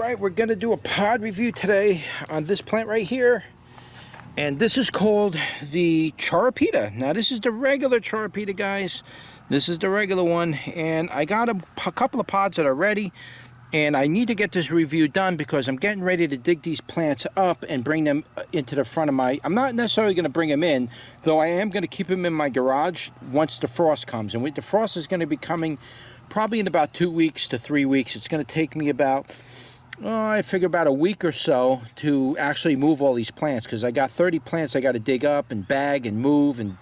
Alright, we're going to do a pod review today on this plant right here. And this is called the Charapita. Now this is the regular Charapita, guys. This is the regular one. And I got a couple of pods that are ready. And I need to get this review done because I'm getting ready to dig these plants up and bring them into the front of my... I'm not necessarily going to bring them in, though I am going to keep them in my garage once the frost comes. And the frost is going to be coming probably in about 2 weeks to 3 weeks. It's going to take me about... I figure about a week or so to actually move all these plants, because I got 30 plants I got to dig up and bag and move and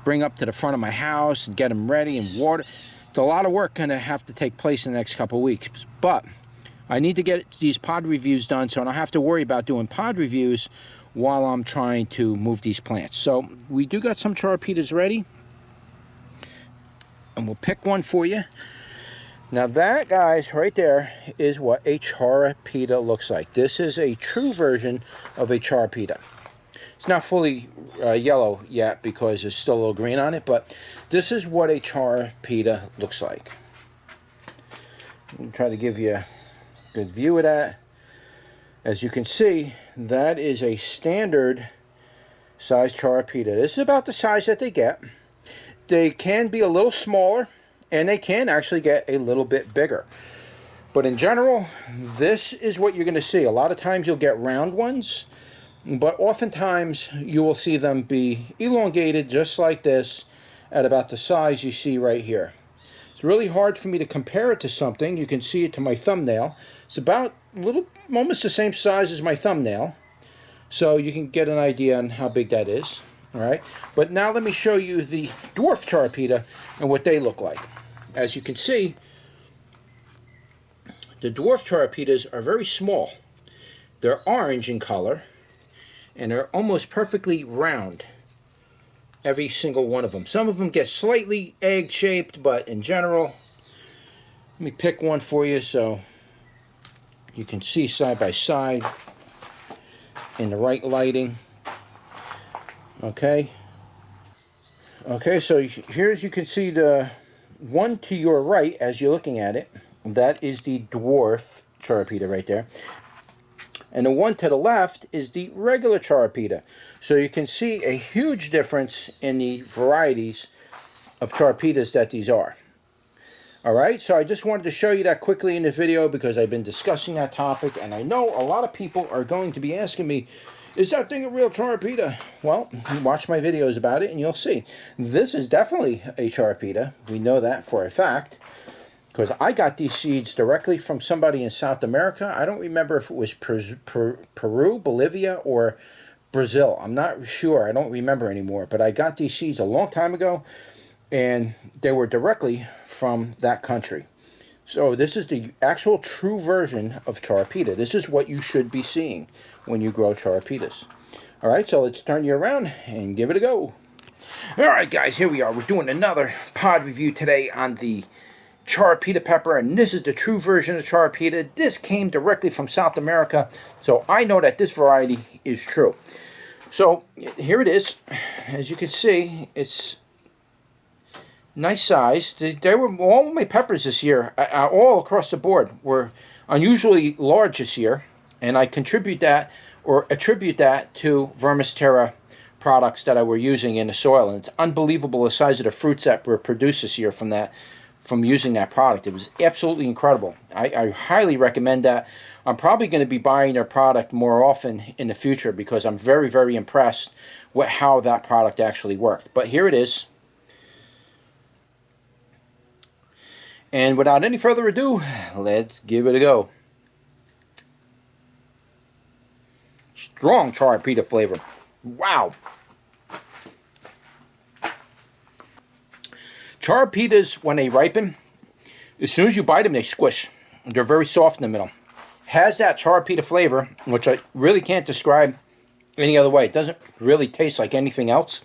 bring up to the front of my house and get them ready and water. It's a lot of work going to have to take place in the next couple of weeks, but I need to get these pod reviews done so I don't have to worry about doing pod reviews while I'm trying to move these plants. So we do got some Charapitas ready, and we'll pick one for you. Now that, guys, right there is what a Charapita looks like. This is a true version of a Charapita. It's not fully yellow yet because there's still a little green on it, but this is what a Charapita looks like. I'll try to give you a good view of that. As you can see, that is a standard size Charapita. This is about the size that they get. They can be a little smaller, and they can actually get a little bit bigger. But in general, this is what you're going to see. A lot of times you'll get round ones, but oftentimes you will see them be elongated just like this at about the size you see right here. It's really hard for me to compare it to something. You can see it to my thumbnail. It's about almost the same size as my thumbnail. So you can get an idea on how big that is. All right. But now let me show you the dwarf Charapita and what they look like. As you can see, the dwarf Charapitas are very small. They're orange in color, and they're almost perfectly round, every single one of them. Some of them get slightly egg-shaped, but in general, let me pick one for you so you can see side by side in the right lighting. Okay, so here, as you can see, the one to your right, as you're looking at it, that is the dwarf Charapita right there. And the one to the left is the regular Charapita. So you can see a huge difference in the varieties of Charapitas that these are. Alright, so I just wanted to show you that quickly in the video because I've been discussing that topic, and I know a lot of people are going to be asking me, is that thing a real Charapita? Well, watch my videos about it and you'll see. This is definitely a Charapita. We know that for a fact because I got these seeds directly from somebody in South America. I don't remember if it was Peru, Bolivia, or Brazil. I'm not sure. I don't remember anymore. But I got these seeds a long time ago, and they were directly from that country. So this is the actual true version of Charapita. This is what you should be seeing when you grow Charapitas. Alright, so let's turn you around and give it a go. Alright guys, here we are. We're doing another pod review today on the Charapita pepper, and this is the true version of Charapita. This came directly from South America, so I know that this variety is true. So here it is. As you can see, it's nice size. They were all my peppers this year, all across the board, were unusually large this year. And I attribute that to Vermisterra products that I were using in the soil. And it's unbelievable the size of the fruits that were produced this year from using that product. It was absolutely incredible. I highly recommend that. I'm probably going to be buying their product more often in the future because I'm very, very impressed with how that product actually worked. But here it is. And without any further ado, let's give it a go. Strong Charapita flavor. Wow. Charapitas, when they ripen, as soon as you bite them, they squish. They're very soft in the middle. Has that Charapita flavor, which I really can't describe any other way. It doesn't really taste like anything else.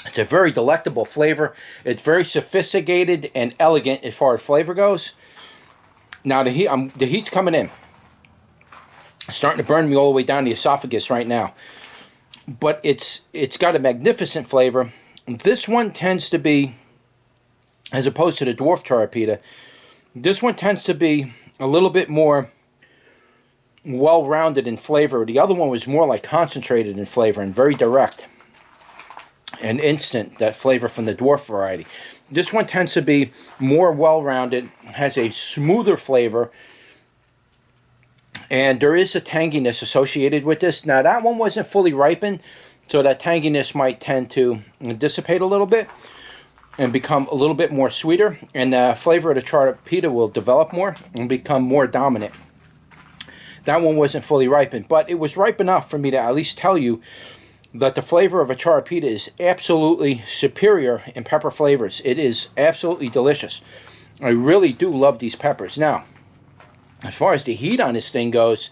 It's a very delectable flavor. It's very sophisticated and elegant as far as flavor goes. Now the heat's coming in. It's starting to burn me all the way down the esophagus right now. But it's got a magnificent flavor. This one tends to be, as opposed to the dwarf Charapita, this one tends to be a little bit more well-rounded in flavor. The other one was more like concentrated in flavor and very direct and instant, that flavor from the dwarf variety. This one tends to be more well-rounded, has a smoother flavor, and there is a tanginess associated with this. Now, that one wasn't fully ripened, so that tanginess might tend to dissipate a little bit and become a little bit more sweeter, and the flavor of the Charapita will develop more and become more dominant. That one wasn't fully ripened, but it was ripe enough for me to at least tell you that the flavor of a Charapita is absolutely superior in pepper flavors. It is absolutely delicious. I really do love these peppers. Now, as far as the heat on this thing goes,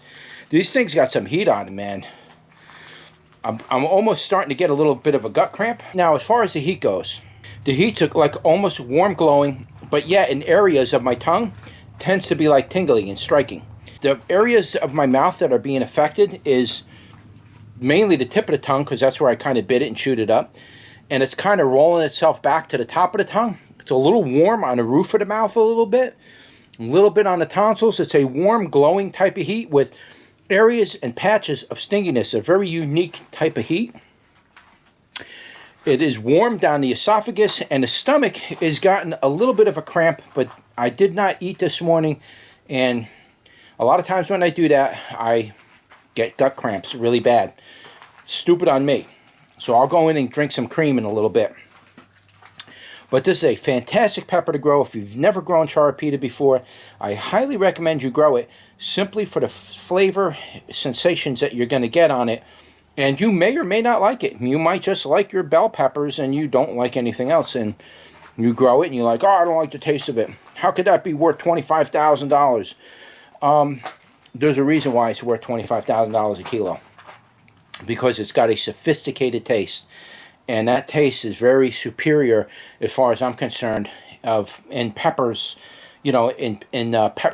these things got some heat on them, man. I'm almost starting to get a little bit of a gut cramp. Now, as far as the heat goes, the heat's like almost warm glowing, but yet in areas of my tongue tends to be like tingling and striking. The areas of my mouth that are being affected is mainly the tip of the tongue, because that's where I kind of bit it and chewed it up. And it's kind of rolling itself back to the top of the tongue. It's a little warm on the roof of the mouth a little bit on the tonsils. It's a warm, glowing type of heat with areas and patches of stinginess, a very unique type of heat. It is warm down the esophagus, and the stomach has gotten a little bit of a cramp, but I did not eat this morning, and a lot of times when I do that, I get gut cramps really bad. Stupid on me. So I'll go in and drink some cream in a little bit. But this is a fantastic pepper to grow. If you've never grown Charapita before, I highly recommend you grow it, simply for the flavor sensations that you're going to get on it. And you may or may not like it. You might just like your bell peppers and you don't like anything else. And you grow it and you're like, oh, I don't like the taste of it. How could that be worth $25,000? There's a reason why it's worth $25,000 a kilo. Because it's got a sophisticated taste. And that taste is very superior, as far as I'm concerned, in peppers, you know, in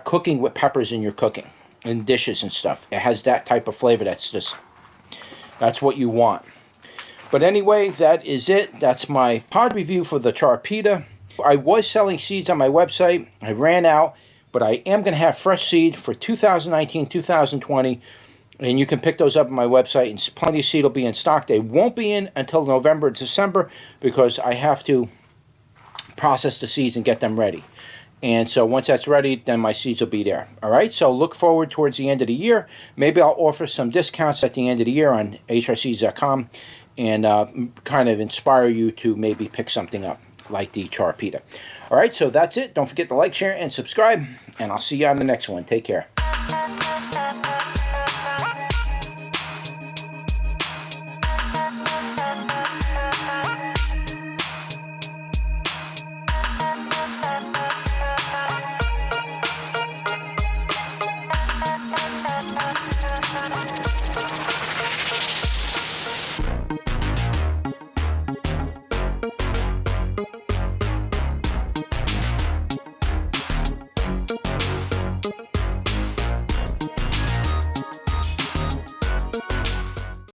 cooking with peppers in your cooking, in dishes and stuff. It has that type of flavor that's what you want. But anyway, that is it. That's my pod review for the Charapita. I was selling seeds on my website. I ran out, but I am going to have fresh seed for 2019, 2020. And you can pick those up on my website, and plenty of seed will be in stock. They won't be in until November, December, because I have to process the seeds and get them ready. And so once that's ready, then my seeds will be there. All right, so look forward towards the end of the year. Maybe I'll offer some discounts at the end of the year on hrseeds.com and kind of inspire you to maybe pick something up like the Charapita. All right, so that's it. Don't forget to like, share, and subscribe, and I'll see you on the next one. Take care.